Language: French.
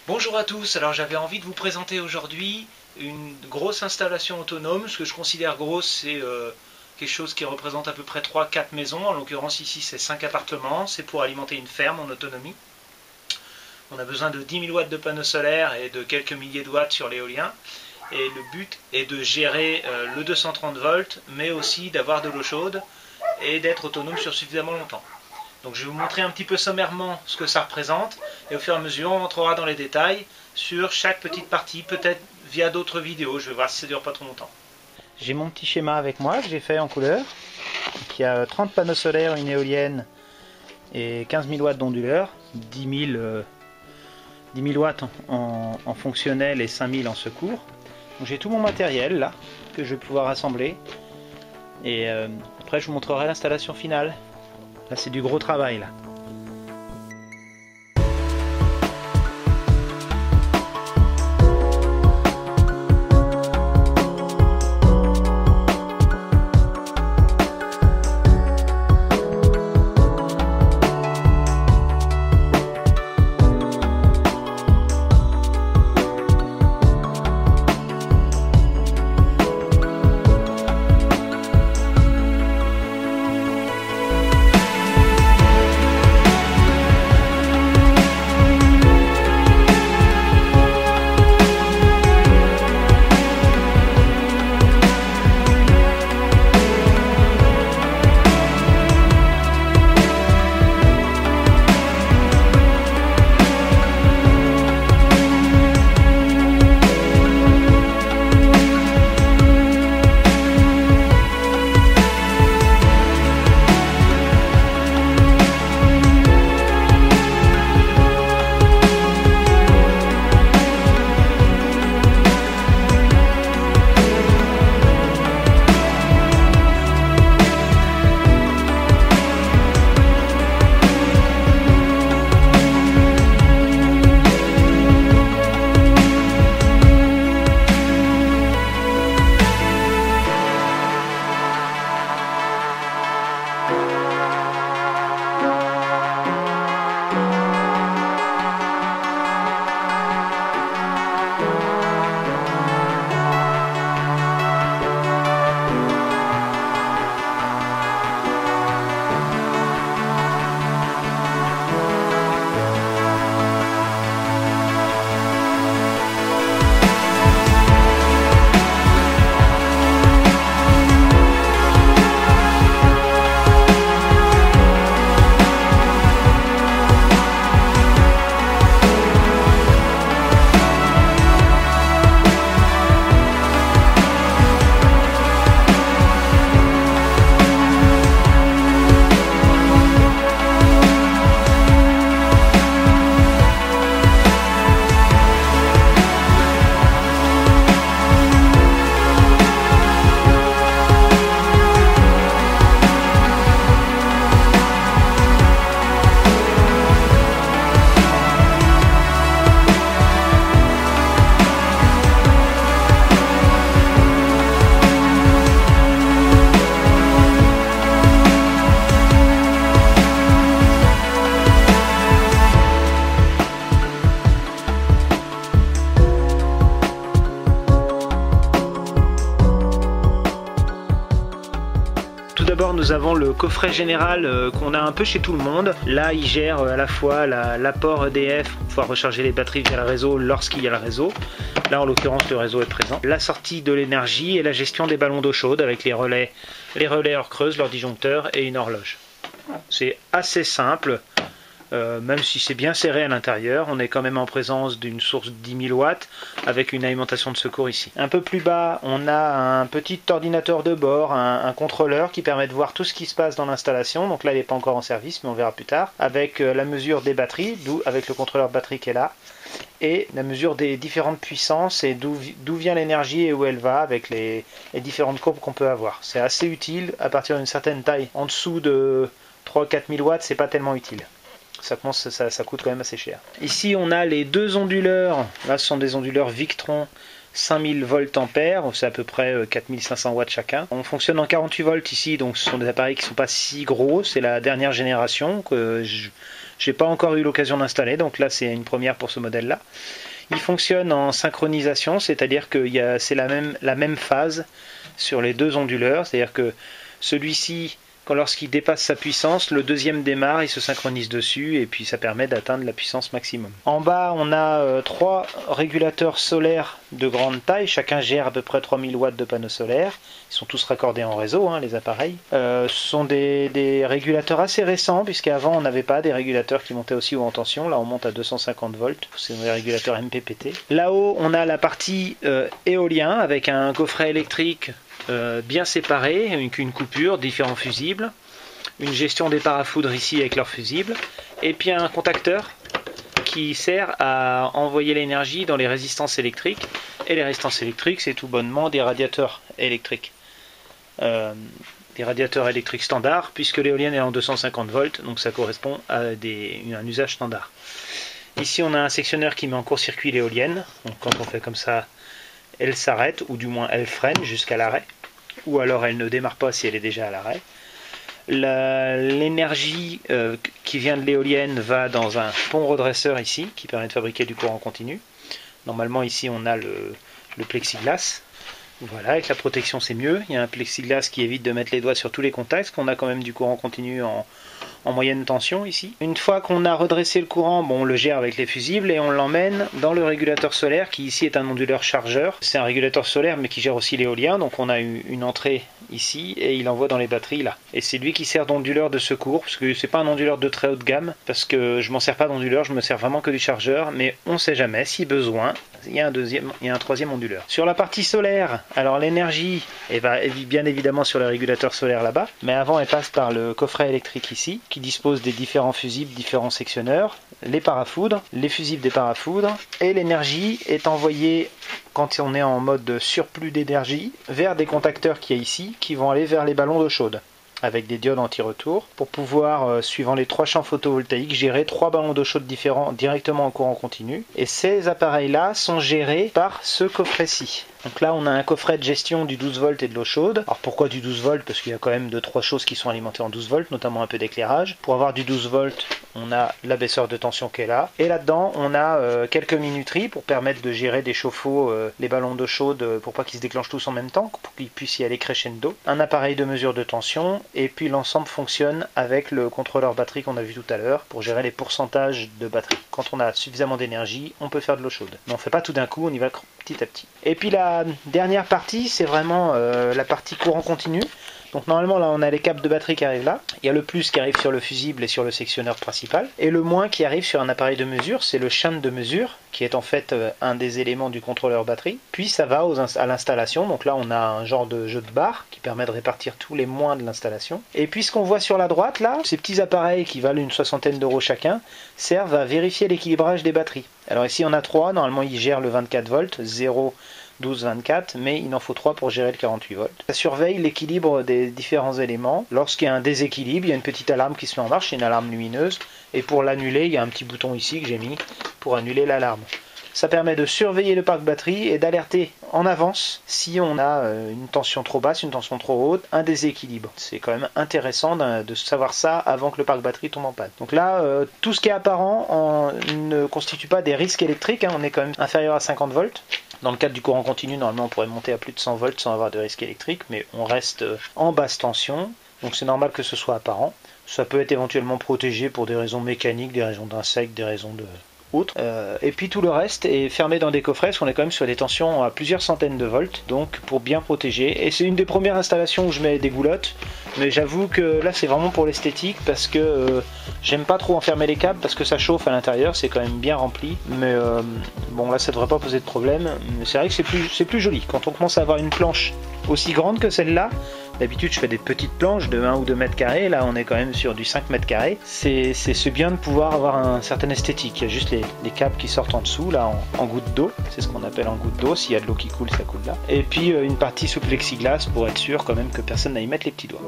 Bonjour à tous, alors j'avais envie de vous présenter aujourd'hui une grosse installation autonome. Ce que je considère grosse, c'est quelque chose qui représente à peu près 3-4 maisons. En l'occurrence ici c'est 5 appartements, c'est pour alimenter une ferme en autonomie. On a besoin de 10 000 watts de panneaux solaires et de quelques milliers de watts sur l'éolien. Et le but est de gérer le 230 volts, mais aussi d'avoir de l'eau chaude et d'être autonome sur suffisamment longtemps. Donc je vais vous montrer un petit peu sommairement ce que ça représente, et au fur et à mesure on rentrera dans les détails sur chaque petite partie, peut-être via d'autres vidéos. Je vais voir si ça dure pas trop longtemps. J'ai mon petit schéma avec moi que j'ai fait en couleur. Donc, il y a 30 panneaux solaires, une éolienne et 15 000 watts d'onduleurs, 10 000 watts en fonctionnel et 5 000 en secours. J'ai tout mon matériel là que je vais pouvoir assembler, et après je vous montrerai l'installation finale. Là c'est du gros travail là. D'abord nous avons le coffret général qu'on a un peu chez tout le monde. Là il gère à la fois l'apport EDF pour pouvoir recharger les batteries via le réseau lorsqu'il y a le réseau. Là en l'occurrence le réseau est présent. La sortie de l'énergie et la gestion des ballons d'eau chaude avec les relais hors creuse, leur disjoncteur et une horloge. C'est assez simple. Même si c'est bien serré à l'intérieur, on est quand même en présence d'une source de 10 000 watts avec une alimentation de secours ici. Un peu plus bas, on a un petit ordinateur de bord, un contrôleur qui permet de voir tout ce qui se passe dans l'installation. Donc là, il n'est pas encore en service, mais on verra plus tard. Avec la mesure des batteries, avec le contrôleur de batterie qui est là, et la mesure des différentes puissances et d'où vient l'énergie et où elle va avec les différentes courbes qu'on peut avoir. C'est assez utile à partir d'une certaine taille. En dessous de 3-4 000 watts, c'est pas tellement utile. Ça coûte quand même assez cher. Ici on a les deux onduleurs. Là ce sont des onduleurs Victron 5000 volts ampères, c'est à peu près 4500 watts chacun. On fonctionne en 48 volts ici, donc ce sont des appareils qui ne sont pas si gros, c'est la dernière génération que J'ai pas encore eu l'occasion d'installer, donc là c'est une première pour ce modèle-là. Il fonctionne en synchronisation, c'est-à-dire que c'est la même phase sur les deux onduleurs, c'est-à-dire que celui-ci, lorsqu'il dépasse sa puissance, le deuxième démarre, il se synchronise dessus et puis ça permet d'atteindre la puissance maximum. En bas, on a 3 régulateurs solaires de grande taille, chacun gère à peu près 3000 watts de panneaux solaires. Ils sont tous raccordés en réseau, hein, les appareils. Ce sont des régulateurs assez récents, puisqu'avant on n'avait pas des régulateurs qui montaient aussi haut en tension. Là on monte à 250 volts, c'est des régulateurs MPPT. Là-haut, on a la partie éolien avec un coffret électrique bien séparé, une coupure, différents fusibles, une gestion des parafoudres ici avec leurs fusibles, et puis un contacteur qui sert à envoyer l'énergie dans les résistances électriques. Et les résistances électriques, c'est tout bonnement des radiateurs électriques. Des radiateurs électriques standards, puisque l'éolienne est en 250 volts, donc ça correspond à un usage standard. Ici, on a un sectionneur qui met en court-circuit l'éolienne. Donc quand on fait comme ça, elle s'arrête, ou du moins elle freine jusqu'à l'arrêt, ou alors elle ne démarre pas si elle est déjà à l'arrêt. L'énergie qui vient de l'éolienne va dans un pont redresseur ici, qui permet de fabriquer du courant continu. Normalement ici on a le plexiglas. Voilà, avec la protection c'est mieux. Il y a un plexiglas qui évite de mettre les doigts sur tous les contacts, parce qu'on a quand même du courant continu en moyenne tension ici. Une fois qu'on a redressé le courant, bon, on le gère avec les fusibles et on l'emmène dans le régulateur solaire qui ici est un onduleur chargeur. C'est un régulateur solaire mais qui gère aussi l'éolien, donc on a une entrée ici et il envoie dans les batteries là. Et c'est lui qui sert d'onduleur de secours, parce que c'est pas un onduleur de très haute gamme, parce que je m'en sers pas d'onduleur, je me sers vraiment que du chargeur, mais on sait jamais, si besoin, il y a un troisième onduleur. Sur la partie solaire, alors l'énergie va bien évidemment sur le régulateur solaire là-bas, mais avant elle passe par le coffret électrique ici, qui dispose des différents fusibles, différents sectionneurs, les parafoudres, les fusibles des parafoudres, et l'énergie est envoyée quand on est en mode surplus d'énergie vers des contacteurs qu'il y a ici, qui vont aller vers les ballons d'eau chaude, avec des diodes anti-retour, pour pouvoir, suivant les 3 champs photovoltaïques, gérer 3 ballons d'eau chaude différents directement en courant continu. Et ces appareils-là sont gérés par ce coffret-ci. Donc là, on a un coffret de gestion du 12 volts et de l'eau chaude. Alors pourquoi du 12 volts? Parce qu'il y a quand même 2-3 choses qui sont alimentées en 12 volts, notamment un peu d'éclairage. Pour avoir du 12 volts, on a l'abaisseur de tension qui est là. Et là-dedans, on a quelques minuteries pour permettre de gérer des chauffe-eau, les ballons d'eau chaude, pour pas qu'ils se déclenchent tous en même temps, pour qu'ils puissent y aller crescendo. Un appareil de mesure de tension, et puis l'ensemble fonctionne avec le contrôleur batterie qu'on a vu tout à l'heure, pour gérer les pourcentages de batterie. Quand on a suffisamment d'énergie, on peut faire de l'eau chaude. Mais on ne fait pas tout d'un coup, on y va petit à petit. Et puis la dernière partie, c'est vraiment la partie courant continu. Donc normalement là on a les câbles de batterie qui arrivent là, il y a le plus qui arrive sur le fusible et sur le sectionneur principal, et le moins qui arrive sur un appareil de mesure, c'est le shunt de mesure, qui est en fait un des éléments du contrôleur batterie, puis ça va à l'installation, donc là on a un genre de jeu de barre qui permet de répartir tous les moins de l'installation, et puis ce qu'on voit sur la droite là, ces petits appareils qui valent une 60aine d'euros chacun, servent à vérifier l'équilibrage des batteries. Alors ici on a 3, normalement ils gèrent le 24 volts, 0, 12, 24, mais il en faut 3 pour gérer le 48 volts. Ça surveille l'équilibre des différents éléments. Lorsqu'il y a un déséquilibre, il y a une petite alarme qui se met en marche, c'est une alarme lumineuse, et pour l'annuler, il y a un petit bouton ici que j'ai mis pour annuler l'alarme. Ça permet de surveiller le parc batterie et d'alerter en avance si on a une tension trop basse, une tension trop haute, un déséquilibre. C'est quand même intéressant de savoir ça avant que le parc batterie tombe en panne. Donc là, tout ce qui est apparent ne constitue pas des risques électriques, hein, on est quand même inférieur à 50 volts. Dans le cadre du courant continu, normalement on pourrait monter à plus de 100 volts sans avoir de risque électrique, mais on reste en basse tension, donc c'est normal que ce soit apparent. Ça peut être éventuellement protégé pour des raisons mécaniques, des raisons d'insectes, des raisons de autres. Et puis tout le reste est fermé dans des coffrets, parce qu'on est quand même sur des tensions à plusieurs centaines de volts, donc pour bien protéger. Et c'est une des premières installations où je mets des goulottes, mais j'avoue que là c'est vraiment pour l'esthétique, parce que j'aime pas trop enfermer les câbles, parce que ça chauffe à l'intérieur, c'est quand même bien rempli. Mais bon, là ça devrait pas poser de problème, mais c'est vrai que c'est plus joli. Quand on commence à avoir une planche aussi grande que celle-là, d'habitude je fais des petites planches de 1 ou 2 mètres carrés, là on est quand même sur du 5 mètres carrés. C'est bien de pouvoir avoir un certain esthétique. Il y a juste les câbles qui sortent en dessous, là en gouttes d'eau, c'est ce qu'on appelle en gouttes d'eau, s'il y a de l'eau qui coule, ça coule là. Et puis une partie sous plexiglas pour être sûr quand même que personne n'aille mettre les petits doigts.